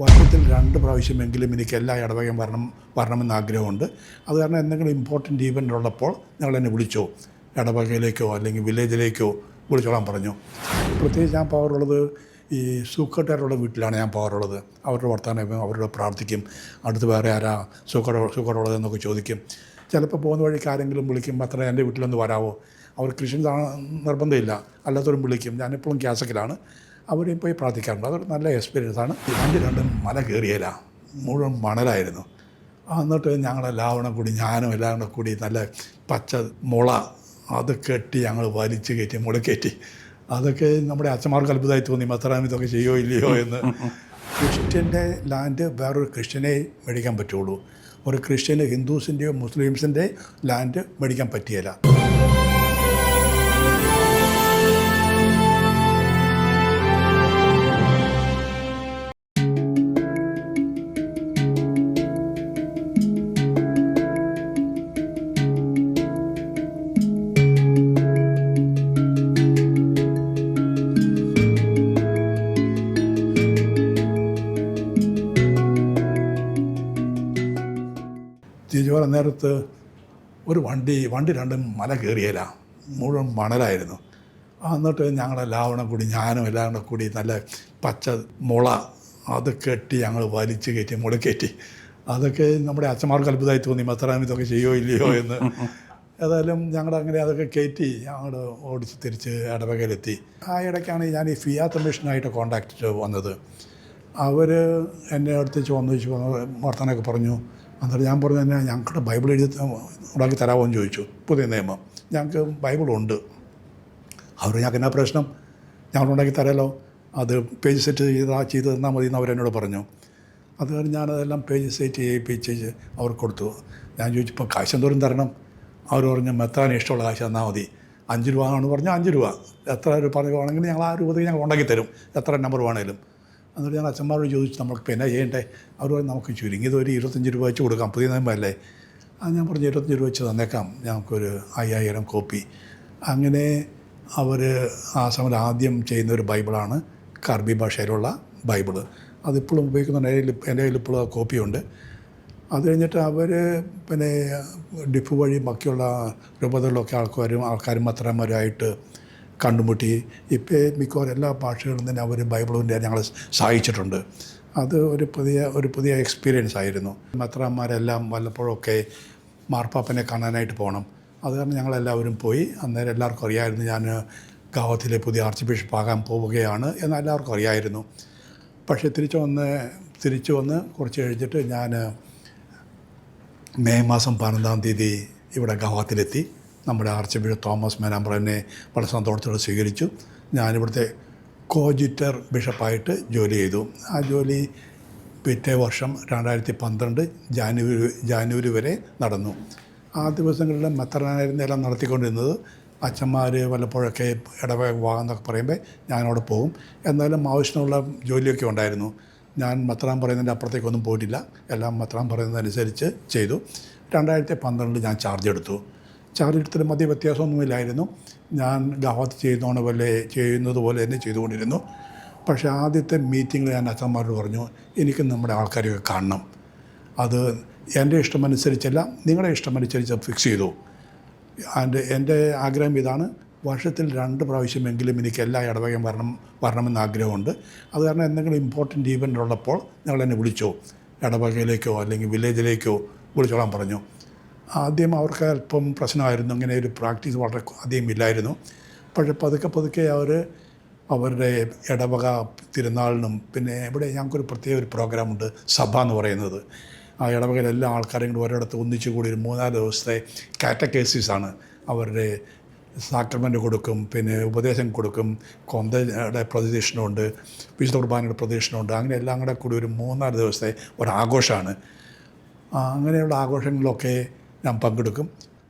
വർഷത്തിൽ 2 പ്രാവശ്യമെങ്കിലും എനിക്ക് എല്ലാ ഇടവകയും വരണമെന്ന് ആഗ്രഹമുണ്ട്. അത് കാരണം എന്തെങ്കിലും ഇമ്പോർട്ടൻ്റ് ഈവൻ്റ് ഉള്ളപ്പോൾ ഞങ്ങളെന്നെ വിളിച്ചോ, ഇടവകയിലേക്കോ അല്ലെങ്കിൽ വില്ലേജിലേക്കോ വിളിച്ചോളാൻ പറഞ്ഞു. പ്രത്യേകിച്ച് ഞാൻ പോകാറുള്ളത് ഈ സൂക്കട്ടുകാരുടെ വീട്ടിലാണ് ഞാൻ പോകാറുള്ളത്. അവരുടെ വർത്തമാനം, അവരോട് പ്രാർത്ഥിക്കും. അടുത്ത് വേറെ ആരാ സൂക്കട്ടുള്ളതെന്നൊക്കെ ചോദിക്കും. ചിലപ്പോൾ പോകുന്ന വഴിക്ക് ആരെങ്കിലും വിളിക്കും, അത്ര എൻ്റെ വീട്ടിലൊന്ന് വരാമോ. അവർ ക്രിസ്ത്യൻസ് നിർബന്ധമില്ല, അല്ലാത്തവരും വിളിക്കും. ഞാനെപ്പോഴും ക്യാസക്കിലാണ്, അവിടെയും പോയി പ്രാർത്ഥിക്കാറുണ്ട്. അതൊരു നല്ല എക്സ്പീരിയൻസാണ്. വണ്ടി രണ്ടും മല കയറിയില്ല, മുഴുവൻ മണലായിരുന്നു. എന്നിട്ട് ഞങ്ങളെല്ലാവരും കൂടി, ഞാനും എല്ലാവരും കൂടി നല്ല പച്ച മുള അത് കെട്ടി ഞങ്ങൾ വലിച്ച് കയറ്റി, മുള കയറ്റി. അതൊക്കെ നമ്മുടെ അച്ഛന്മാർക്ക് അത്ഭുതമായി തോന്നി, മെത്രാൻ ഇതൊക്കെ ചെയ്യോ ഇല്ലയോ എന്ന്. ക്രിസ്ത്യൻ്റെ ലാൻഡ് വേറൊരു ക്രിസ്ത്യനെ മേടിക്കാൻ പറ്റുള്ളൂ. ഒരു ക്രിസ്ത്യന് ഹിന്ദുസിൻ്റെയോ മുസ്ലിംസിൻ്റെ ലാൻഡ് മേടിക്കാൻ പറ്റിയില്ല. തിരിച്ചു പോകാൻ നേരത്ത് ഒരു വണ്ടി രണ്ടും മല കയറിയില്ല, മുഴുവൻ മണലായിരുന്നു. എന്നിട്ട് ഞങ്ങളെല്ലാവരും കൂടി, ഞാനും എല്ലാവരും കൂടി നല്ല പച്ച മുള അത് കെട്ടി ഞങ്ങൾ വലിച്ച് കയറ്റി, മുള കയറ്റി. അതൊക്കെ നമ്മുടെ അച്ഛന്മാർക്ക് അത്ഭുതമായി തോന്നി, മെത്രാൻ ഇതൊക്കെ ചെയ്യോ ഇല്ലയോ എന്ന്. ഏതായാലും ഞങ്ങളങ്ങനെ അതൊക്കെ കയറ്റി ഞങ്ങൾ ഓടിച്ച് തിരിച്ച് ഇടവകയിലെത്തി. ആ ഇടയ്ക്കാണ് ഞാൻ ഈ ഫിയാത്ത് മിഷനായിട്ട് കോൺടാക്റ്റ് വന്നത്. അവർ എന്നെ അടുത്തേച്ച് വന്നു വർത്തമാനമൊക്കെ പറഞ്ഞു. എന്നിട്ട് ഞാൻ പറഞ്ഞു, തന്നെ ഞങ്ങളുടെ ബൈബിൾ എഴുതി ഉണ്ടാക്കി തരാമോ എന്ന് ചോദിച്ചു. പുതിയ നിയമം ഞങ്ങൾക്ക് ബൈബിളുണ്ട്. അവർ ഞങ്ങൾക്ക് എന്നാ പ്രശ്നം, ഞങ്ങളുണ്ടാക്കി തരാമല്ലോ, അത് പേജ് സെറ്റ് ചെയ്ത് തന്നാൽ മതി എന്ന് അവരെന്നോട് പറഞ്ഞു. അത് കഴിഞ്ഞ് ഞാനതെല്ലാം പേജ് സെറ്റ് ചെയ്യിപ്പിച്ച് അവർക്ക് കൊടുത്തു. ഞാൻ ചോദിച്ചു, ഇപ്പോൾ കാശ് എന്തോരം തരണം? അവർ പറഞ്ഞു, മെത്താൻ ഇഷ്ടമുള്ള കാശ് തന്നാൽ മതി. 5 രൂപ ആണ് പറഞ്ഞാൽ 5 രൂപ, എത്ര രൂപ പറയുകയാണെങ്കിൽ ഞങ്ങൾ ആ രൂപത്തിൽ ഞങ്ങൾ ഉണ്ടാക്കി തരും, എത്ര നമ്പർ വേണേലും. എന്നിട്ട് ഞാൻ അച്ഛന്മാരോട് ചോദിച്ചു, നമ്മൾക്ക് എന്നാ ചെയ്യണ്ടേ? അവർ പറഞ്ഞു, നമുക്ക് ചുരുങ്ങിയത് ഒരു 25 രൂപ വെച്ച് കൊടുക്കാം, പുതിയ നിയമമല്ലേ. അത് ഞാൻ പറഞ്ഞു, 25 രൂപ വെച്ച് തന്നേക്കാം, ഞങ്ങൾക്കൊരു 5000 കോപ്പി. അങ്ങനെ അവർ ആ സമയം ആദ്യം ചെയ്യുന്നൊരു ബൈബിളാണ് കർബി ഭാഷയിലുള്ള ബൈബിള്. അതിപ്പോഴും ഉപയോഗിക്കുന്നുണ്ട്. എൻ്റെ കയ്യിൽ ഇപ്പോഴും ആ കോപ്പിയുണ്ട്. അത് കഴിഞ്ഞിട്ട് അവർ പിന്നെ ഡിഫ് വഴി ബാക്കിയുള്ള രൂപതകളിലൊക്കെ ആൾക്കാരും മെത്രാന്മാരുമായിട്ട് കണ്ടുമുട്ടി. ഇപ്പോൾ മിക്കവാറും എല്ലാ ഭാഷകളിലും തന്നെ അവർ ബൈബിളിൻ്റെ ഞങ്ങളെ സഹായിച്ചിട്ടുണ്ട്. അത് ഒരു പുതിയ എക്സ്പീരിയൻസ് ആയിരുന്നു. മെത്രാന്മാരെല്ലാം വല്ലപ്പോഴൊക്കെ മാർപ്പാപ്പനെ കാണാനായിട്ട് പോകണം. അത് കാരണം ഞങ്ങളെല്ലാവരും പോയി. അന്നേരം എല്ലാവർക്കും അറിയാമായിരുന്നു ഞാൻ ഗാവത്തിലെ പുതിയ ആർച്ച് ബിഷപ്പ് ആകാൻ പോവുകയാണ് എന്ന് എല്ലാവർക്കും അറിയായിരുന്നു. പക്ഷേ തിരിച്ചു വന്ന് കുറച്ച് കഴിഞ്ഞിട്ട് ഞാൻ മെയ് മാസം 12-ാം തീയതി ഇവിടെ ഗാവത്തിലെത്തി. നമ്മുടെ ആർച്ച് ബിഷപ്പ് തോമസ് മേനാമ്പ്ര എന്നെ വളരെ സന്തോഷത്തോടെ സ്വീകരിച്ചു. ഞാനിവിടുത്തെ കോജിറ്റർ ബിഷപ്പായിട്ട് ജോലി ചെയ്തു. ആ ജോലി പിറ്റേ വർഷം 2012 ജാനുവരി വരെ നടന്നു. ആ ദിവസങ്ങളിൽ മെത്രാനായിരുന്നെല്ലാം നടത്തിക്കൊണ്ടിരുന്നത്. അച്ഛന്മാർ വല്ലപ്പോഴൊക്കെ ഇടവക വിവാഹമെന്നൊക്കെ പറയുമ്പോൾ ഞാനവിടെ പോകും. എന്നാലും ആവശ്യമുള്ള ജോലിയൊക്കെ ഉണ്ടായിരുന്നു. ഞാൻ മെത്രാൻ പറയുന്നതിൻ്റെ അപ്പുറത്തേക്കൊന്നും പോയിട്ടില്ല. എല്ലാം മെത്രാൻ പറയുന്നതനുസരിച്ച് ചെയ്തു. 2012 ഞാൻ ചാർജ് എടുത്തു. ചാർജ് എടുത്തിട്ട് മധ്യ വ്യത്യാസമൊന്നുമില്ലായിരുന്നു. ഞാൻ ഗാവത്ത് ചെയ്യുന്നത് പോലെ തന്നെ ചെയ്തുകൊണ്ടിരുന്നു. പക്ഷേ ആദ്യത്തെ മീറ്റിങ്ങിൽ ഞാൻ അച്ഛന്മാരോട് പറഞ്ഞു, എനിക്ക് നമ്മുടെ ആൾക്കാരെയൊക്കെ കാണണം. അത് എൻ്റെ ഇഷ്ടമനുസരിച്ചല്ല, നിങ്ങളുടെ ഇഷ്ടമനുസരിച്ച് ഫിക്സ് ചെയ്തു. എൻ്റെ ആഗ്രഹം ഇതാണ്, വർഷത്തിൽ 2 പ്രാവശ്യമെങ്കിലും എനിക്ക് എല്ലാ ഇടവകയും വരണമെന്ന് ആഗ്രഹമുണ്ട്. അത് കാരണം എന്തെങ്കിലും ഇമ്പോർട്ടൻ്റ് ഈവൻ്റ് ഉള്ളപ്പോൾ ഞങ്ങളെന്നെ വിളിച്ചോ, ഇടവകയിലേക്കോ അല്ലെങ്കിൽ വില്ലേജിലേക്കോ വിളിച്ചോളാൻ പറഞ്ഞു. ആദ്യം അവർക്ക് അല്പം പ്രശ്നമായിരുന്നു. അങ്ങനെ ഒരു പ്രാക്ടീസ് വളരെ അധികം ഇല്ലായിരുന്നു. പക്ഷേ പതുക്കെ അവരുടെ ഇടവക തിരുനാളിനും പിന്നെ ഇവിടെ ഞങ്ങൾക്കൊരു പ്രത്യേക ഒരു പ്രോഗ്രാമുണ്ട്, സഭ എന്ന് പറയുന്നത്. ആ ഇടവകയിലെ എല്ലാ ആൾക്കാരെയും കൂടി ഒരിടത്ത് ഒന്നിച്ചു കൂടി ഒരു 3-4 ദിവസത്തെ കാറ്റക്കേസിസാണ്. അവരുടെ സാക്രമെൻ്റ് കൊടുക്കും, പിന്നെ ഉപദേശം കൊടുക്കും, കൊന്തയുടെ പ്രദക്ഷിണമുണ്ട്, വിശുദ്ധ കുർബാനയുടെ പ്രദക്ഷിണമുണ്ട്. അങ്ങനെ എല്ലാം കൂടെ കൂടി ഒരു 3-4 ദിവസത്തെ ഒരാഘോഷമാണ്. അങ്ങനെയുള്ള ആഘോഷങ്ങളിലൊക്കെ ഞാൻ പങ്കെടുക്കും.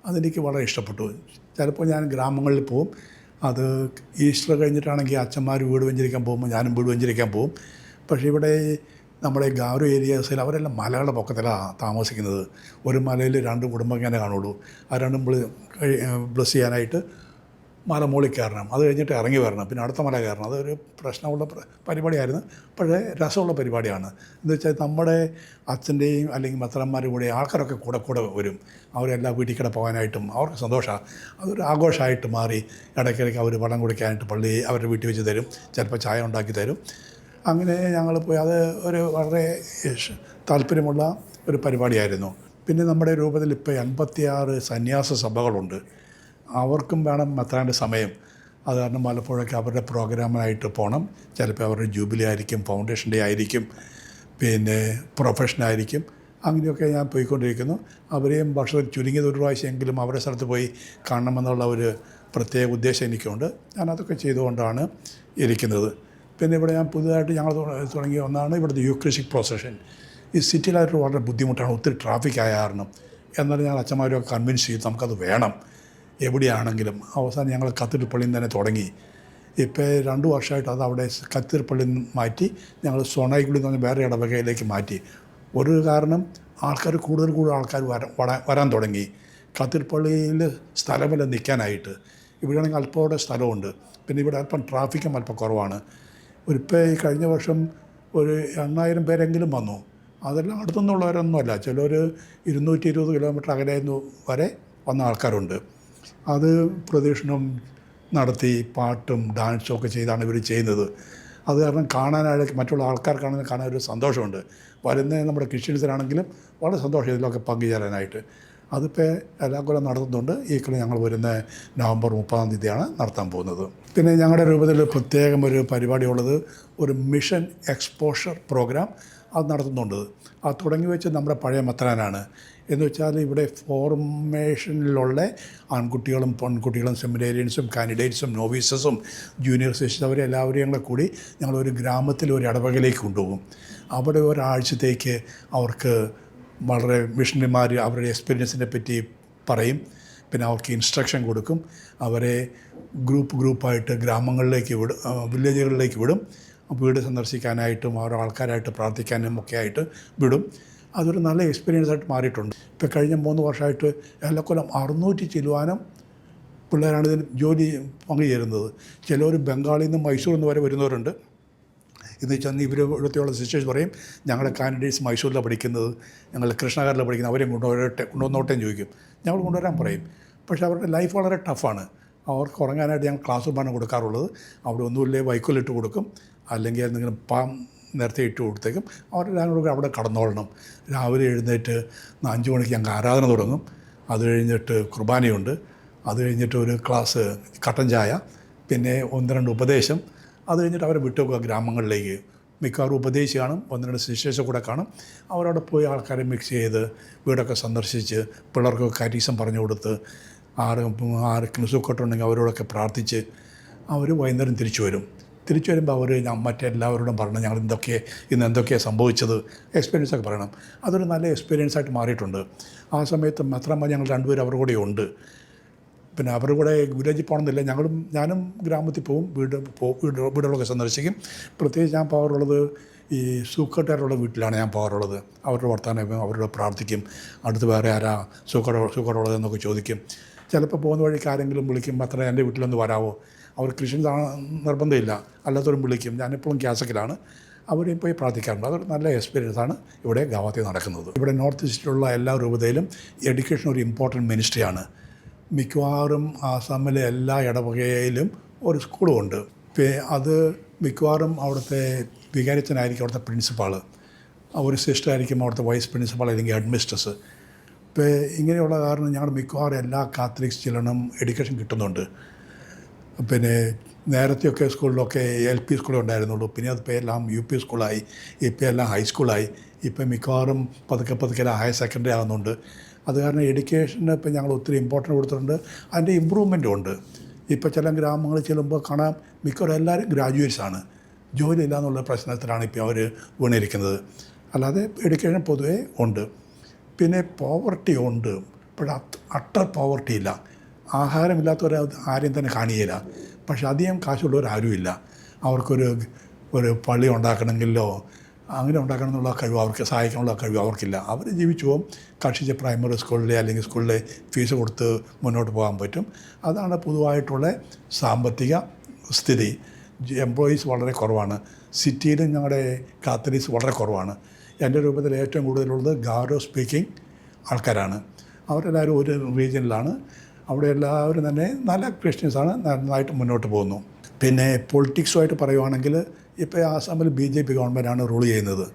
അതെനിക്ക് വളരെ ഇഷ്ടപ്പെട്ടു. ചിലപ്പോൾ ഞാൻ ഗ്രാമങ്ങളിൽ പോവും. അത് ഈസ്റ്റർ കഴിഞ്ഞിട്ടാണെങ്കിൽ അച്ഛന്മാർ വീട് വെഞ്ചരിക്കാൻ പോകുമ്പോൾ ഞാനും വീട് വെഞ്ചരിക്കാൻ പോവും. പക്ഷേ ഇവിടെ നമ്മുടെ ഗാരോ ഏരിയാസിൽ അവരെല്ലാം മലകളുടെ പൊക്കത്തിലാണ് താമസിക്കുന്നത്. ഒരു മലയിൽ 2 കുടുംബം ഇങ്ങനെ കാണുള്ളൂ. ആ രണ്ടും ബ്ലസ് ചെയ്യാനായിട്ട് മലമുകളിൽ കയറണം, അത് കഴിഞ്ഞിട്ട് ഇറങ്ങി വരണം, പിന്നെ അടുത്ത മല കയറണം. അതൊരു പ്രശ്നമുള്ള പരിപാടിയായിരുന്നു, പക്ഷേ രസമുള്ള പരിപാടിയാണ്. എന്ന് വെച്ചാൽ നമ്മുടെ അച്ഛൻ്റെയും അല്ലെങ്കിൽ മെത്രാന്മാരുടെ കൂടെ ആൾക്കാരൊക്കെ കൂടെ വരും. അവരെല്ലാം വീട്ടിൽ കൂടെ പോകാനായിട്ടും അവർക്ക് സന്തോഷമാണ്. അതൊരു ആഘോഷമായിട്ട് മാറി. ഇടയ്ക്കിടയ്ക്ക് അവർ വെള്ളം കുടിക്കാനായിട്ട് പള്ളി അവരുടെ വീട്ടിൽ വെച്ച് തരും, ചിലപ്പോൾ ചായ ഉണ്ടാക്കി തരും. അങ്ങനെ ഞങ്ങൾ പോയി. അത് ഒരു വളരെ താല്പര്യമുള്ള ഒരു പരിപാടിയായിരുന്നു. പിന്നെ നമ്മുടെ രൂപത്തിൽ ഇപ്പോൾ 86 സന്യാസ സഭകളുണ്ട്. അവർക്കും വേണം മെത്രാൻ്റെ സമയം. അത് കാരണം പലപ്പോഴൊക്കെ അവരുടെ പ്രോഗ്രാമിനായിട്ട് പോകണം. ചിലപ്പോൾ അവരുടെ ജൂബിലി ആയിരിക്കും, ഫൗണ്ടേഷൻ ഡേ ആയിരിക്കും, പിന്നെ പ്രൊഫഷനായിരിക്കും. അങ്ങനെയൊക്കെ ഞാൻ പോയിക്കൊണ്ടിരിക്കുന്നു. അവരെയും വർഷത്തിൽ ചുരുങ്ങിയത് ഒരു പ്രാവശ്യമെങ്കിലും അവരുടെ സ്ഥലത്ത് പോയി കാണണമെന്നുള്ള ഒരു പ്രത്യേക ഉദ്ദേശം എനിക്കുണ്ട്. ഞാനതൊക്കെ ചെയ്തുകൊണ്ടാണ് ഇരിക്കുന്നത്. പിന്നെ ഇവിടെ ഞാൻ പുതുതായിട്ട് ഞങ്ങൾ തുടങ്ങിയ ഒന്നാണ് ഇവിടുത്തെ യൂക്രിസ്റ്റിക് പ്രൊസഷൻ. ഈ സിറ്റിയിലായിട്ട് വളരെ ബുദ്ധിമുട്ടാണ്, ഒത്തിരി ട്രാഫിക് ആയ കാരണം. എന്നാലും ഞങ്ങൾ അച്ഛന്മാരൊക്കെ കൺവിൻസ് ചെയ്തു നമുക്കത് വേണം എവിടെയാണെങ്കിലും. അവസാനം ഞങ്ങൾ കത്തീഡ്രൽ പള്ളിയിൽ നിന്ന് തന്നെ തുടങ്ങി. ഇപ്പോൾ 2 വർഷമായിട്ട് അത് അവിടെ കത്തീഡ്രൽ പള്ളിയിൽ നിന്ന് മാറ്റി ഞങ്ങൾ സോണായിക്കുള്ളി എന്ന് പറഞ്ഞ വേറെ ഇടവകയിലേക്ക് മാറ്റി. ഒരു കാരണം ആൾക്കാർ കൂടുതൽ ആൾക്കാർ വരാൻ തുടങ്ങി. കത്തീഡ്രൽ പള്ളിയിൽ സ്ഥലമില്ല നിൽക്കാനായിട്ട്. ഇവിടെയാണെങ്കിൽ അല്പം സ്ഥലമുണ്ട്. പിന്നെ ഇവിടെ അല്പം ട്രാഫിക്കും അല്പം കുറവാണ്. ഇപ്പോൾ ഈ കഴിഞ്ഞ വർഷം ഒരു 8000 പേരെങ്കിലും വന്നു. അതെല്ലാം അടുത്തുനിന്നുള്ളവരൊന്നുമല്ല, ചിലർ 220 കിലോമീറ്റർ അകലെ വരെ വന്ന ആൾക്കാരുണ്ട്. അത് പ്രദക്ഷിണം നടത്തി പാട്ടും ഡാൻസും ഒക്കെ ചെയ്താണ് ഇവർ ചെയ്യുന്നത്. അത് കാരണം കാണാനായിട്ട് മറ്റുള്ള ആൾക്കാർക്കാണെങ്കിൽ കാണാൻ ഒരു സന്തോഷമുണ്ട്. വരുന്ന നമ്മുടെ ക്രിസ്ത്യൻസിനാണെങ്കിലും വളരെ സന്തോഷം ഇതിലൊക്കെ പങ്കുചേരാനായിട്ട്. അതിപ്പോൾ എല്ലാ കൊല്ലം നടത്തുന്നുണ്ട്. ഈ കൊല്ലം ഞങ്ങൾ വരുന്ന നവംബർ 30-ാം തീയതിയാണ് നടത്താൻ പോകുന്നത്. പിന്നെ ഞങ്ങളുടെ രൂപത്തിൽ പ്രത്യേകം ഒരു പരിപാടിയുള്ളത് ഒരു മിഷൻ എക്സ്പോഷർ പ്രോഗ്രാം അത് നടത്തുന്നുണ്ട്. അത് തുടങ്ങി വെച്ച് നമ്മുടെ പഴയ മെത്രാനാണ്. എന്ന് വെച്ചാൽ ഇവിടെ ഫോർമേഷനിലുള്ള ആൺകുട്ടികളും പെൺകുട്ടികളും സെമിനേറിയൻസും കാൻഡിഡേറ്റ്സും നോവീസസും ജൂനിയർ സിസ്റ്റേഴ്സും അവരെല്ലാവരെയും കൂടെ കൂടി ഞങ്ങളൊരു ഗ്രാമത്തിൽ ഒരു ഇടവകയിലേക്ക് കൊണ്ടുപോകും. അവിടെ ഒരാഴ്ചത്തേക്ക് അവർക്ക് വളരെ മിഷണറിമാർ അവരുടെ എക്സ്പീരിയൻസിനെ പറ്റി പറയും. പിന്നെ അവർക്ക് ഇൻസ്ട്രക്ഷൻ കൊടുക്കും. അവരെ ഗ്രൂപ്പായിട്ട് ഗ്രാമങ്ങളിലേക്ക് വിടും, വില്ലേജുകളിലേക്ക് വിടും. വീട് സന്ദർശിക്കാനായിട്ടും അവരുടെ ആൾക്കാരായിട്ട് പ്രാർത്ഥിക്കാനും ഒക്കെ ആയിട്ട് വിടും. അതൊരു നല്ല എക്സ്പീരിയൻസ് ആയിട്ട് മാറിയിട്ടുണ്ട്. ഇപ്പോൾ കഴിഞ്ഞ 3 വർഷമായിട്ട് എല്ലാ കൊല്ലം 600 ചില്ലുവാനും പിള്ളേരാണ് ഇതിന് ജോലി പങ്കുചേരുന്നത്. ചിലർ ബംഗാളിൽ നിന്ന് മൈസൂരിൽ നിന്ന് വരെ വരുന്നവരുണ്ട്. എന്ന് വെച്ചാൽ ഇവിടുത്തെയുള്ള സിസ്റ്റേഴ്സ് പറയും ഞങ്ങളുടെ കാൻഡിഡേറ്റ്സ് മൈസൂരിലാണ് പഠിക്കുന്നത്, ഞങ്ങൾ കൃഷ്ണകാരിലാണ് പഠിക്കുന്നത്, അവരെയും കൊണ്ടുവന്നോട്ടേന്ന് ചോദിക്കും. ഞങ്ങൾ കൊണ്ടുവരാൻ പറയും. പക്ഷേ അവരുടെ ലൈഫ് വളരെ ടഫാണ്. അവർക്ക് ഉറങ്ങാനായിട്ട് ഞങ്ങൾ ക്ലാസ് റൂമാണ് കൊടുക്കാറുള്ളത്. അവിടെ ഒന്നുമില്ലേ വൈക്കോലിട്ട് കൊടുക്കും, അല്ലെങ്കിൽ എന്തെങ്കിലും പാം നേരത്തെ ഇട്ട് കൊടുത്തേക്കും. അവരെല്ലാം കൂടെ അവിടെ കടന്നോളണം. രാവിലെ എഴുന്നേറ്റ് 5 മണിക്ക് ഞങ്ങൾക്ക് ആരാധന തുടങ്ങും. അത് കഴിഞ്ഞിട്ട് കുർബാനയുണ്ട്. അത് കഴിഞ്ഞിട്ട് ഒരു ക്ലാസ് കട്ടൻ ചായ, പിന്നെ 1-2 ഉപദേശം. അത് കഴിഞ്ഞിട്ട് അവരെ വിട്ടുപോകുക ഗ്രാമങ്ങളിലേക്ക്. മിക്കവാറും ഉപദേശി കാണും, 1-2 സിസ്റ്റേഴ്സ് കൂടെ കാണും. അവരവിടെ പോയി ആൾക്കാരെ മിക്സ് ചെയ്ത് വീടൊക്കെ സന്ദർശിച്ച് പിള്ളേർക്ക് കാറ്റീസം പറഞ്ഞു കൊടുത്ത് ആർക്കും സുഖട്ടുണ്ടെങ്കിൽ അവരോടൊക്കെ പ്രാർത്ഥിച്ച് അവർ വൈകുന്നേരം തിരിച്ചു വരും. തിരിച്ചു വരുമ്പോൾ അവർ മറ്റെല്ലാവരോടും പറയണം ഞങ്ങൾ ഇന്ന് എന്തൊക്കെയാണ് സംഭവിച്ചത്, എക്സ്പീരിയൻസൊക്കെ പറയണം. അതൊരു നല്ല എക്സ്പീരിയൻസ് ആയിട്ട് മാറിയിട്ടുണ്ട്. ആ സമയത്ത് മാത്രമല്ല ഞങ്ങൾ 2 പേരും അവരുടെ കൂടെ ഉണ്ട്. പിന്നെ അവരുടെ കൂടെ വില്ലേജിൽ പോകണമെന്നില്ല, ഞാനും ഗ്രാമത്തിൽ പോവും, വീടുകളൊക്കെ സന്ദർശിക്കും. പ്രത്യേകിച്ച് ഞാൻ പോകാറുള്ളത് ഈ സൂക്കട്ടുകാരുടെ വീട്ടിലാണ് ഞാൻ പോകാറുള്ളത്. അവരുടെ വർത്തമാനം അവരോട് പ്രാർത്ഥിക്കും. അടുത്ത് വേറെ ആരാ സൂക്കട്ടുള്ളതെന്നൊക്കെ ചോദിക്കും. ചിലപ്പോൾ പോകുന്ന വഴിക്ക് ആരെങ്കിലും വിളിക്കും, അത്ര എൻ്റെ വീട്ടിലൊന്ന് വരാമോ. അവർ ക്രിസ്ത്യൻസ് നിർബന്ധമില്ല, അല്ലാത്തവരും വിളിക്കും. ഞാനെപ്പോഴും ക്യാസക്കിലാണ്, അവിടെയും പോയി പ്രാർത്ഥിക്കാറുണ്ട്. അതൊരു നല്ല എക്സ്പീരിയൻസാണ് ഇവിടെ ഗാവത്തിൽ നടക്കുന്നത്. ഇവിടെ നോർത്ത് ഈസ്റ്റിലുള്ള എല്ലാ രൂപതയിലും എഡ്യൂക്കേഷൻ ഒരു ഇമ്പോർട്ടൻറ്റ് മിനിസ്ട്രിയാണ്. മിക്കവാറും ആസാമിലെ എല്ലാ ഇടവകയിലും ഒരു സ്കൂളുമുണ്ട്. അത് മിക്കവാറും അവിടുത്തെ വികാരിച്ചനായിരിക്കും അവിടുത്തെ പ്രിൻസിപ്പാൾ, ഒരു സിസ്റ്ററായിരിക്കും അവിടുത്തെ വൈസ് പ്രിൻസിപ്പാൾ അല്ലെങ്കിൽ ഹെഡ്മിസ്ട്രസ്. ഇപ്പോൾ ഇങ്ങനെയുള്ള കാരണം ഞങ്ങൾ മിക്കവാറും എല്ലാ കാത്തലിക് ചിലനും എഡ്യൂക്കേഷൻ കിട്ടുന്നുണ്ട്. പിന്നെ നേരത്തെയൊക്കെ സ്കൂളിലൊക്കെ LP സ്കൂളേ ഉണ്ടായിരുന്നുള്ളൂ. പിന്നെ അതിപ്പോൾ എല്ലാം UP സ്കൂളായി, ഇപ്പോൾ എല്ലാം ഹൈസ്കൂളായി. ഇപ്പം മിക്കവാറും പതുക്കെ ഹയർ സെക്കൻഡറി ആകുന്നുണ്ട്. അത് കാരണം എഡ്യൂക്കേഷന് ഇപ്പം ഞങ്ങൾ ഒത്തിരി ഇമ്പോർട്ടൻ്റ് കൊടുത്തിട്ടുണ്ട്. അതിൻ്റെ ഇമ്പ്രൂവ്മെൻറ്റും ഉണ്ട്. ഇപ്പോൾ ചില ഗ്രാമങ്ങളിൽ ചെല്ലുമ്പോൾ കാണാം മിക്കവാറും എല്ലാവരും ഗ്രാജുവേറ്റ്സാണ്. ജോലിയില്ല എന്നുള്ള പ്രശ്നത്തിലാണ് ഇപ്പോൾ അവർ വീണിരിക്കുന്നത്. അല്ലാതെ എഡ്യൂക്കേഷൻ പൊതുവേ ഉണ്ട്. പിന്നെ പോവർട്ടി ഉണ്ട്, പക്ഷേ അട്ടർ പോവർട്ടി ഇല്ല. ആഹാരമില്ലാത്തവർ ആരെയും തന്നെ കാണിയില്ല. പക്ഷെ അധികം കാശുള്ളവരാരുമില്ല. അവർക്കൊരു പള്ളി ഉണ്ടാക്കണമെങ്കിലോ അങ്ങനെ ഉണ്ടാക്കണം എന്നുള്ള കഴിവ് അവർക്ക്, സഹായിക്കാനുള്ള കഴിവ് അവർക്കില്ല. അവർ ജീവിച്ചു പോകും. കക്ഷിച്ച് പ്രൈമറി സ്കൂളിലെ അല്ലെങ്കിൽ സ്കൂളിലെ ഫീസ് കൊടുത്ത് മുന്നോട്ട് പോകാൻ പറ്റും. അതാണ് പൊതുവായിട്ടുള്ള സാമ്പത്തിക സ്ഥിതി. എംപ്ലോയീസ് വളരെ കുറവാണ്. സിറ്റിയിലും ഞങ്ങളുടെ കാത്തലിക്സ് വളരെ കുറവാണ്. എൻ്റെ രൂപത്തിൽ ഏറ്റവും കൂടുതലുള്ളത് ഗാരോ സ്പീക്കിംഗ് ആൾക്കാരാണ്. അവരെല്ലാവരും ഒരു റീജിയനിലാണ്. അവിടെ എല്ലാവരും തന്നെ നല്ല ക്രിസ്ത്യൻസാണ്, നന്നായിട്ട് മുന്നോട്ട് പോകുന്നു. പിന്നെ പൊളിറ്റിക്സുമായിട്ട് പറയുവാണെങ്കിൽ ഇപ്പോൾ ആസാമിൽ BJP ഗവൺമെൻറ്റാണ് റൂൾ ചെയ്യുന്നത്.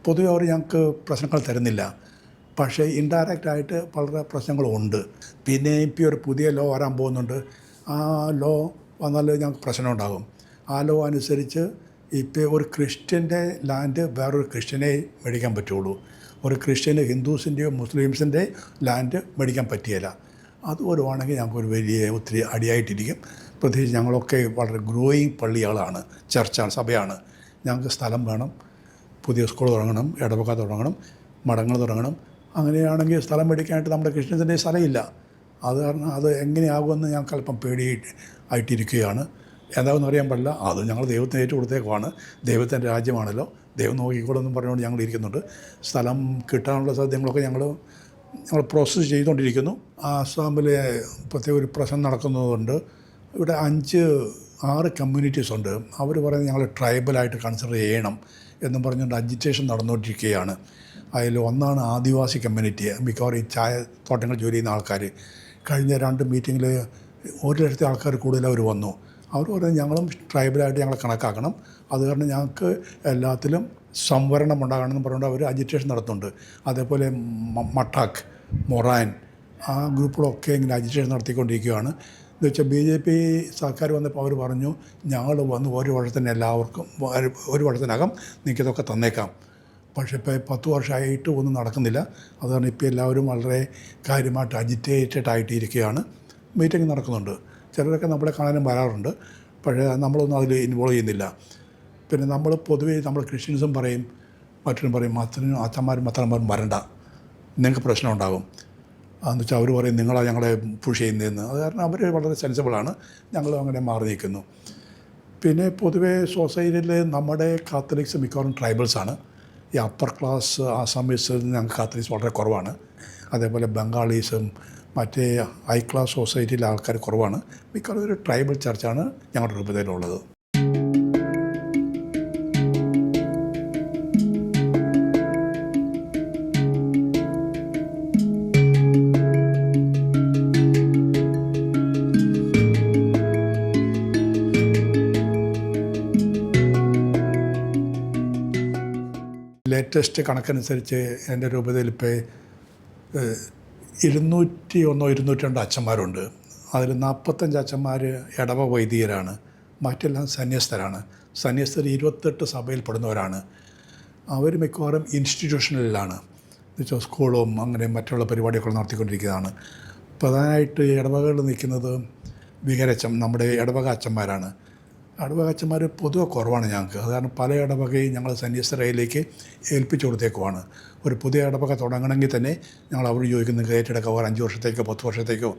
പൊതുവെ അവർ ഞങ്ങൾക്ക് പ്രശ്നങ്ങൾ തരുന്നില്ല. പക്ഷേ ഇൻഡയറക്റ്റായിട്ട് വളരെ പ്രശ്നങ്ങളുണ്ട്. പിന്നെ ഇപ്പോൾ ഒരു പുതിയ ലോ വരാൻ പോകുന്നുണ്ട്. ആ ലോ വന്നാൽ ഞങ്ങൾക്ക് പ്രശ്നമുണ്ടാകും. ആ ലോ അനുസരിച്ച് ഇപ്പോൾ ഒരു ക്രിസ്ത്യൻ്റെ ലാൻഡ് വേറൊരു ക്രിസ്ത്യനെ മേടിക്കാൻ പറ്റുള്ളൂ. ഒരു ക്രിസ്ത്യന് ഹിന്ദുസിൻ്റെയോ മുസ്ലിംസിൻ്റെ ലാൻഡ് മേടിക്കാൻ പറ്റിയില്ല. അത് വരുവാണെങ്കിൽ ഞങ്ങൾക്കൊരു വലിയ ഒത്തിരി അടിയായിട്ടിരിക്കും. പ്രത്യേകിച്ച് ഞങ്ങളൊക്കെ വളരെ ഗ്രോയിങ് പള്ളികളാണ്, ചർച്ചാണ്, സഭയാണ്. ഞങ്ങൾക്ക് സ്ഥലം വേണം, പുതിയ സ്കൂൾ തുടങ്ങണം, ഇടവക തുടങ്ങണം, മഠങ്ങൾ തുടങ്ങണം. അങ്ങനെയാണെങ്കിൽ സ്ഥലം മേടിക്കാനായിട്ട് നമ്മുടെ ക്രിസ്ത്യൻസിൻ്റെ സ്ഥലമില്ല. അത് കാരണം അത് എങ്ങനെയാകുമെന്ന് ഞങ്ങൾക്ക് അല്പം ആയിട്ടിരിക്കുകയാണ്. എന്താണെന്ന് അറിയാൻ പാടില്ല. അത് ഞങ്ങൾ ദൈവത്തിന് ഏറ്റു കൊടുത്തേക്കുവാണ്. ദൈവത്തിൻ്റെ രാജ്യമാണല്ലോ, ദൈവം നോക്കിക്കോളെന്നും പറഞ്ഞുകൊണ്ട് ഞങ്ങൾ ഇരിക്കുന്നുണ്ട്. സ്ഥലം കിട്ടാനുള്ള സാധ്യതകളൊക്കെ ഞങ്ങൾ പ്രോസസ്സ് ചെയ്തുകൊണ്ടിരിക്കുന്നു. ആസാമിലെ പ്രത്യേക ഒരു പ്രശ്നം നടക്കുന്നതുകൊണ്ട് ഇവിടെ 5-6 കമ്മ്യൂണിറ്റീസ് ഉണ്ട്. അവർ പറയുന്നത് ഞങ്ങൾ ട്രൈബലായിട്ട് കൺസിഡർ ചെയ്യണം എന്നും പറഞ്ഞുകൊണ്ട് അജിറ്റേഷൻ നടന്നുകൊണ്ടിരിക്കുകയാണ്. അതിൽ ഒന്നാണ് ആദിവാസി കമ്മ്യൂണിറ്റി. മിക്കവാറും ഈ ചായ തോട്ടങ്ങൾ ജോലി ചെയ്യുന്ന ആൾക്കാർ. കഴിഞ്ഞ 2 മീറ്റിങ്ങിൽ 1,00,000 ആൾക്കാർ കൂടുതൽ അവർ വന്നു. അവർ പറയുന്നത് ഞങ്ങളും ട്രൈബലായിട്ട് ഞങ്ങളെ കണക്കാക്കണം, അത് കാരണം ഞങ്ങൾക്ക് എല്ലാത്തിലും സംവരണം ഉണ്ടാകണമെന്ന് പറഞ്ഞുകൊണ്ട് അവർ അജിറ്റേഷൻ നടത്തുന്നുണ്ട്. അതേപോലെ മട്ടാക്ക്, മൊറാൻ, ആ ഗ്രൂപ്പുകളൊക്കെ ഇങ്ങനെ അജിറ്റേഷൻ നടത്തിക്കൊണ്ടിരിക്കുകയാണ്. എന്ന് വെച്ചാൽ BJP സർക്കാർ വന്നപ്പോൾ അവർ പറഞ്ഞു ഞങ്ങൾ വന്ന് ഒരു വർഷത്തിന് എല്ലാവർക്കും 1 വർഷത്തിനകം നിങ്ങൾക്കിതൊക്കെ തന്നേക്കാം. പക്ഷേ ഇപ്പോൾ 10 വർഷമായിട്ട് ഒന്നും നടക്കുന്നില്ല. അത് കാരണം ഇപ്പോൾ എല്ലാവരും വളരെ കാര്യമായിട്ട് അജിറ്റേറ്റഡ് ആയിട്ടിരിക്കുകയാണ്. മീറ്റിംഗ് നടക്കുന്നുണ്ട്. ചിലരൊക്കെ നമ്മളെ കാണാനും വരാറുണ്ട്. പക്ഷേ നമ്മളൊന്നും അതിൽ ഇൻവോൾവ് ചെയ്യുന്നില്ല. പിന്നെ നമ്മൾ പൊതുവേ നമ്മൾ ക്രിസ്ത്യൻസും പറയും, മറ്റൊരും പറയും അച്ഛന്മാരും മത്തന്മാരും വരണ്ട, നിങ്ങൾക്ക് പ്രശ്നം ഉണ്ടാകും. അതെന്ന് വെച്ചാൽ അവർ പറയും നിങ്ങളാണ് ഞങ്ങളെ പുഷ് ചെയ്യുന്നതെന്ന്. അത് കാരണം അവർ വളരെ സെൻസിബിളാണ്. ഞങ്ങളും അങ്ങനെ മാറി നിൽക്കുന്നു. പിന്നെ പൊതുവേ സൊസൈറ്റിയിൽ നമ്മുടെ കാത്തലിക്സ് മിക്കവാറും ട്രൈബൽസാണ്. ഈ അപ്പർ ക്ലാസ് ആസാമീസിൽ ഞങ്ങൾക്ക് കാത്തലിക്സ് വളരെ കുറവാണ്. അതേപോലെ ബംഗാളീസും മറ്റേ ഹൈ ക്ലാസ് സൊസൈറ്റിയിലെ ആൾക്കാർ കുറവാണ്. മിക്കവാറും ഒരു ട്രൈബൽ ചർച്ചാണ് ഞങ്ങളുടെ രൂപതയിലുള്ളത്. ലേറ്റസ്റ്റ് കണക്കനുസരിച്ച് എൻ്റെ രൂപതയിൽ ഇപ്പോൾ 201-202 അച്ഛന്മാരുണ്ട്. അതിൽ 45 അച്ഛന്മാർ ഇടവ വൈദികരാണ്, മറ്റെല്ലാം സന്യസ്തരാണ്. സന്യസ്തർ 28 സഭയിൽപ്പെടുന്നവരാണ്. അവർ മിക്കവാറും ഇൻസ്റ്റിറ്റ്യൂഷനിലാണ്, എന്നുവെച്ചാൽ സ്കൂളും അങ്ങനെ മറ്റുള്ള പരിപാടികളൊക്കെ നടത്തിക്കൊണ്ടിരിക്കുന്നതാണ്. പ്രധാനമായിട്ട് ഇടവകകളിൽ നിൽക്കുന്നത് വികാരച്ചൻ, നമ്മുടെ ഇടവക അച്ഛന്മാരാണ്. ഇടവക അച്ഛന്മാർ പൊതുവെ കുറവാണ് ഞങ്ങൾക്ക്. അത് കാരണം പല ഇടവകയും ഞങ്ങൾ സന്യസ്തരയിലേക്ക് ഏൽപ്പിച്ചു കൊടുത്തേക്കുവാണ്. ഒരു പുതിയ ഇടവക തുടങ്ങണമെങ്കിൽ തന്നെ ഞങ്ങൾ അവർ ചോദിക്കുന്നത് ഏറ്റെടുക്കുക 5 വർഷത്തേക്കോ 10 വർഷത്തേക്കോ.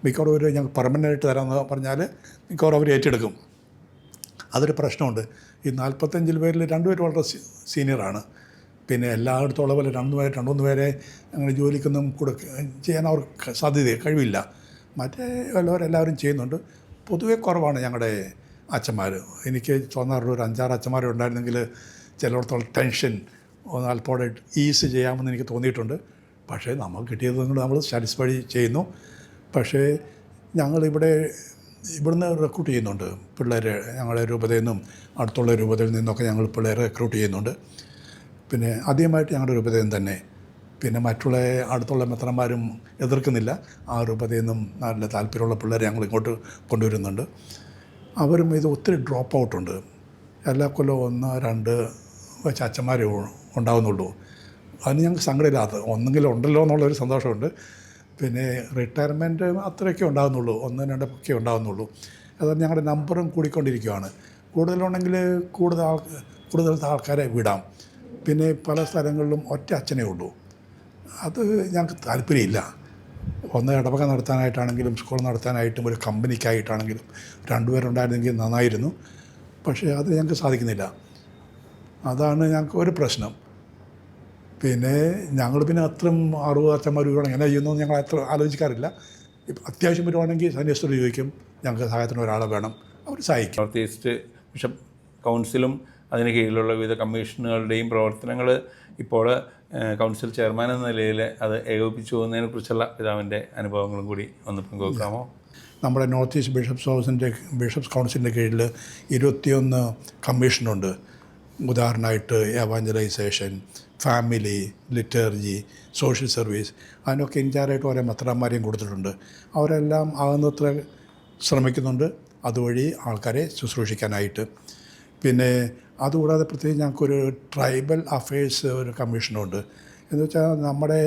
മിക്കവാറും ഒരു ഞങ്ങൾ പെർമനൻ്റായിട്ട് തരാമെന്ന് പറഞ്ഞാൽ മിക്കവാറും അവർ ഏറ്റെടുക്കും. അതൊരു പ്രശ്നമുണ്ട്. ഈ 45 പേരിൽ 2 പേര് വളരെ സീനിയറാണ്. പിന്നെ എല്ലായിടത്തും ഉള്ള പോലെ 2 പേരെ അങ്ങനെ ജോലിക്കൊന്നും ചെയ്യാൻ അവർക്ക് കഴിവില്ല. മറ്റേ എല്ലാവരും ചെയ്യുന്നുണ്ട്. പൊതുവെ കുറവാണ് ഞങ്ങളുടെ അച്ഛന്മാർ. എനിക്ക് തോന്നാറുള്ള ഒരു 5-6 അച്ഛന്മാരുണ്ടായിരുന്നെങ്കിൽ ചിലയിടത്തോളം ടെൻഷൻ അല്പോടെ ഈസ് ചെയ്യാമെന്ന് എനിക്ക് തോന്നിയിട്ടുണ്ട്. പക്ഷേ നമുക്ക് കിട്ടിയത് കൊണ്ട് നമ്മൾ സാറ്റിസ്ഫൈ ചെയ്യുന്നു. പക്ഷേ ഇവിടുന്ന് റിക്രൂട്ട് ചെയ്യുന്നുണ്ട് പിള്ളേരെ. ഞങ്ങളുടെ രൂപതയിൽ നിന്നും അടുത്തുള്ള രൂപതയിൽ നിന്നൊക്കെ ഞങ്ങൾ പിള്ളേരെ റിക്രൂട്ട് ചെയ്യുന്നുണ്ട്. പിന്നെ ആദ്യമായിട്ട് ഞങ്ങളുടെ രൂപതയിൽ തന്നെ. പിന്നെ മറ്റുള്ള അടുത്തുള്ള മെത്രന്മാരും എതിർക്കുന്നില്ല. ആ രൂപതയിൽ നിന്നും നല്ല താല്പര്യമുള്ള പിള്ളേരെ ഞങ്ങൾ ഇങ്ങോട്ട് കൊണ്ടുവരുന്നുണ്ട്. അവരും ഇത് ഒത്തിരി ഡ്രോപ്പ് ഔട്ടുണ്ട്. എല്ലാ കൊല്ലവും 1-2 വെച്ച് അച്ഛന്മാരെ ഉണ്ടാകുന്നുള്ളൂ. അതിന് ഞങ്ങൾക്ക് സങ്കടമില്ലാത്ത ഒന്നെങ്കിലും ഉണ്ടല്ലോ എന്നുള്ളൊരു സന്തോഷമുണ്ട്. പിന്നെ റിട്ടയർമെൻറ്റ് അത്രയൊക്കെ ഉണ്ടാകുന്നുള്ളൂ, 1-2 ഒക്കെ ഉണ്ടാകുന്നുള്ളൂ. അത് ഞങ്ങളുടെ നമ്പറും കൂടിക്കൊണ്ടിരിക്കുകയാണ്. കൂടുതലുണ്ടെങ്കിൽ കൂടുതലത്തെ ആൾക്കാരെ വിടാം. പിന്നെ പല സ്ഥലങ്ങളിലും ഒറ്റ അച്ഛനേ ഉള്ളൂ. അത് ഞങ്ങൾക്ക് താല്പര്യമില്ല. ഒന്ന് ഇടവക നടത്താനായിട്ടാണെങ്കിലും സ്കൂൾ നടത്താനായിട്ടും ഒരു കമ്പനിക്കായിട്ടാണെങ്കിലും 2 പേരുണ്ടായിരുന്നെങ്കിൽ നന്നായിരുന്നു. പക്ഷേ അത് ഞങ്ങൾക്ക് സാധിക്കുന്നില്ല. അതാണ് ഞങ്ങൾക്ക് ഒരു പ്രശ്നം. പിന്നെ ഞങ്ങൾ പിന്നെ അത്രയും 60 അച്ഛന്മാർ രൂപ എങ്ങനെ ചെയ്യുന്നു ഞങ്ങൾ അത്ര ആലോചിക്കാറില്ല. ഇപ്പം അത്യാവശ്യം വരുവാണെങ്കിൽ സന്യസ്തർ ചോദിക്കും, ഞങ്ങൾക്ക് സഹായത്തിന് ഒരാളെ വേണം, അവർ സഹായിക്കും. നോർത്ത് ഈസ്റ്റ് ബിഷപ്പ് കൗൺസിലും അതിന് കീഴിലുള്ള വിവിധ കമ്മീഷനുകളുടെയും പ്രവർത്തനങ്ങൾ ഇപ്പോൾ കൗൺസിൽ ചെയർമാൻ എന്ന നിലയിൽ അത് ഏകോപിപ്പിച്ചു പോകുന്നതിനെക്കുറിച്ചുള്ള പിതാവിൻ്റെ അനുഭവങ്ങളും കൂടി ഒന്ന് പങ്കുവെക്കാമോ? നമ്മുടെ നോർത്ത് ഈസ്റ്റ് ബിഷപ്സ് കൗൺസിലിൻ്റെ കീഴിൽ 21 കമ്മീഷനുണ്ട്. ഉദാഹരണമായിട്ട് evangelisation, family, liturgy, social service, അതിനൊക്കെ ഇൻചാർജായിട്ട് ഓരോ മെത്രാന്മാരെയും കൊടുത്തിട്ടുണ്ട്. അവരെല്ലാം ആകുന്നത്ര ശ്രമിക്കുന്നുണ്ട് അതുവഴി ആൾക്കാരെ ശുശ്രൂഷിക്കാനായിട്ട്. പിന്നെ അതുകൂടാതെ പ്രത്യേകിച്ച് ഞങ്ങൾക്കൊരു ട്രൈബൽ അഫയേഴ്സ് ഒരു കമ്മീഷനുണ്ട്. എന്ന് വെച്ചാൽ നമ്മുടെ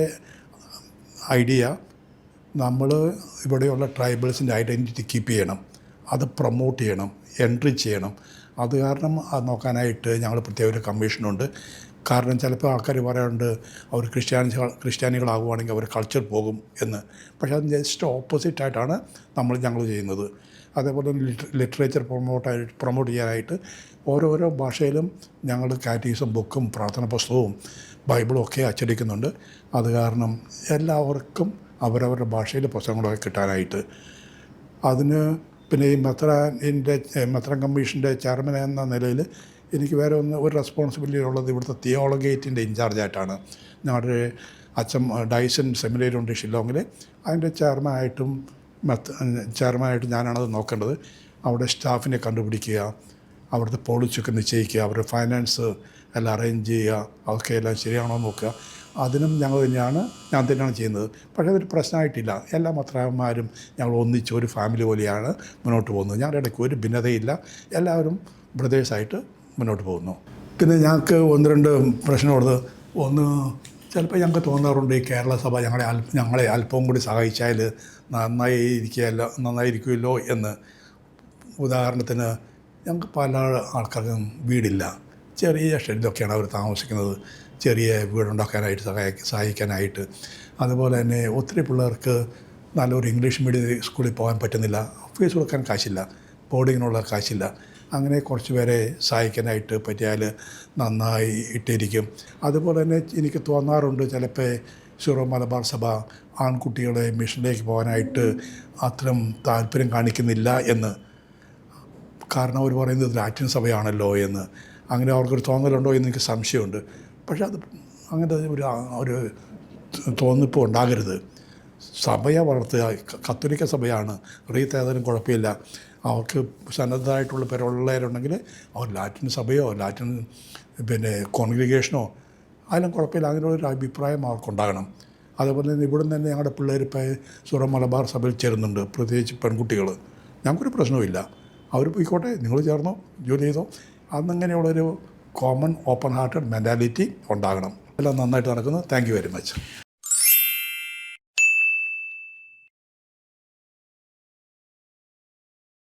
ഐഡിയ നമ്മൾ ഇവിടെയുള്ള ട്രൈബൽസിൻ്റെ ഐഡൻറ്റിറ്റി കീപ്പ് ചെയ്യണം, അത് പ്രൊമോട്ട് ചെയ്യണം, എൻട്രി ചെയ്യണം. അത് കാരണം അത് നോക്കാനായിട്ട് ഞങ്ങൾ പ്രത്യേക ഒരു കമ്മീഷനുണ്ട്. കാരണം ചിലപ്പോൾ ആൾക്കാർ പറയാറുണ്ട് അവർ ക്രിസ്ത്യാനികളാകുവാണെങ്കിൽ അവർ കൾച്ചർ പോകും എന്ന്. പക്ഷേ അത് ജസ്റ്റ് ഓപ്പോസിറ്റായിട്ടാണ് ഞങ്ങൾ ചെയ്യുന്നത്. അതേപോലെ ലിറ്ററേച്ചർ പ്രൊമോട്ട് ചെയ്യാനായിട്ട് ഓരോരോ ഭാഷയിലും ഞങ്ങൾ കാറ്റഗീസും ബുക്കും പ്രാർത്ഥന പുസ്തകവും ബൈബിളും ഒക്കെ അച്ചടിക്കുന്നുണ്ട്. അത് കാരണം എല്ലാവർക്കും അവരവരുടെ ഭാഷയിൽ പുസ്തകങ്ങളൊക്കെ കിട്ടാനായിട്ട്. അതിന് പിന്നെ ഈ മെത്രാൻ കമ്മീഷൻ്റെ ചെയർമാൻ എന്ന നിലയിൽ എനിക്ക് വേറെ ഒരു റെസ്പോൺസിബിലിറ്റി ഉള്ളത് ഇവിടുത്തെ തിയോളഗേറ്റിൻ്റെ ഇൻചാർജായിട്ടാണ്. ഞങ്ങളുടെ അച്ഛൻ ഡൈസൺ സെമിനറി ഉണ്ട് ഷില്ലോങ്ങിൽ, അതിൻ്റെ ചെയർമാനായിട്ട് ഞാനാണത് നോക്കേണ്ടത്. അവിടെ സ്റ്റാഫിനെ കണ്ടുപിടിക്കുക, അവിടുത്തെ പോളിസിയൊക്കെ നിശ്ചയിക്കുക, അവരുടെ ഫൈനാൻസ് എല്ലാം അറേഞ്ച് ചെയ്യുക, അതൊക്കെ എല്ലാം ശരിയാണോ നോക്കുക. അതിനും ഞാൻ തന്നെയാണ് ചെയ്യുന്നത്. പക്ഷേ അതൊരു പ്രശ്നമായിട്ടില്ല. എല്ലാ മെത്രാന്മാരും ഞങ്ങൾ ഒന്നിച്ച് ഒരു ഫാമിലി പോലെയാണ് മുന്നോട്ട് പോകുന്നത്. ഞങ്ങളുടെ ഇടയ്ക്ക് ഒരു ഭിന്നതയില്ല, എല്ലാവരും ബ്രദേഴ്സായിട്ട് മുന്നോട്ട് പോകുന്നു. പിന്നെ ഞങ്ങൾക്ക് 1-2 പ്രശ്നമുള്ളത്, ഒന്ന് ചിലപ്പോൾ ഞങ്ങൾക്ക് തോന്നാറുണ്ട് ഈ കേരള സഭ ഞങ്ങളെ അല്പവും കൂടി സഹായിച്ചാൽ നന്നായിരിക്കുമല്ലോ എന്ന്. ഉദാഹരണത്തിന് ഞങ്ങൾക്ക് പല ആൾക്കാർക്കും വീടില്ല, ചെറിയ ഷെഡിലൊക്കെയാണ് അവർ താമസിക്കുന്നത്, ചെറിയ വീടുണ്ടാക്കാനായിട്ട് സഹായിക്കാനായിട്ട്. അതുപോലെ തന്നെ ഒത്തിരി പിള്ളേർക്ക് നല്ലൊരു ഇംഗ്ലീഷ് മീഡിയം സ്കൂളിൽ പോകാൻ പറ്റുന്നില്ല, ഫീസ് കൊടുക്കാൻ കാശില്ല, ബോർഡിങ്ങിനുള്ള കാശില്ല. അങ്ങനെ കുറച്ച് പേരെ സഹായിക്കാനായിട്ട് പറ്റിയാൽ നന്നായി ഇട്ടിരിക്കും. അതുപോലെ തന്നെ എനിക്ക് തോന്നാറുണ്ട് ചിലപ്പോൾ സിറോ മലബാർ സഭ ആൺകുട്ടികളെ മിഷനിലേക്ക് പോകാനായിട്ട് അത്രയും താല്പര്യം കാണിക്കുന്നില്ല എന്ന്. കാരണം അവർ പറയുന്നത് ലാറ്റിൻ സഭയാണല്ലോ എന്ന്. അങ്ങനെ അവർക്കൊരു തോന്നലുണ്ടോ എന്ന് എനിക്ക് സംശയമുണ്ട്. പക്ഷേ അത് അങ്ങനത്തെ ഒരു തോന്നിപ്പോൾ ഉണ്ടാകരുത്. സഭയെ വളർത്തുക, കത്തോലിക്ക സഭയാണ്, റീത്തേതാനും കുഴപ്പമില്ല. അവർക്ക് സന്നദ്ധമായിട്ടുള്ള പേരുള്ളവരുണ്ടെങ്കിൽ അവർ ലാറ്റിൻ സഭയോ ലാറ്റിൻ കോൺഗ്രിഗേഷനോ അതിലും കുഴപ്പമില്ല. അങ്ങനെ ഒരു അഭിപ്രായം അവർക്കുണ്ടാകണം. അതുപോലെ തന്നെ ഇവിടെ തന്നെ ഞങ്ങളുടെ പിള്ളേർ ഇപ്പോൾ സിറോ മലബാർ സഭയിൽ ചേരുന്നുണ്ട്, പ്രത്യേകിച്ച് പെൺകുട്ടികൾ. ഞങ്ങൾക്കൊരു പ്രശ്നവുമില്ല, അവർ പോയിക്കോട്ടെ, നിങ്ങൾ ചേർന്നോ, ജോലി ചെയ്തോ. അന്നങ്ങനെയുള്ളൊരു കോമൺ ഓപ്പൺ ഹാർട്ടഡ് മെൻറ്റാലിറ്റി ഉണ്ടാകണം. എല്ലാം നന്നായിട്ട് നടക്കുന്നു. Thank you very much.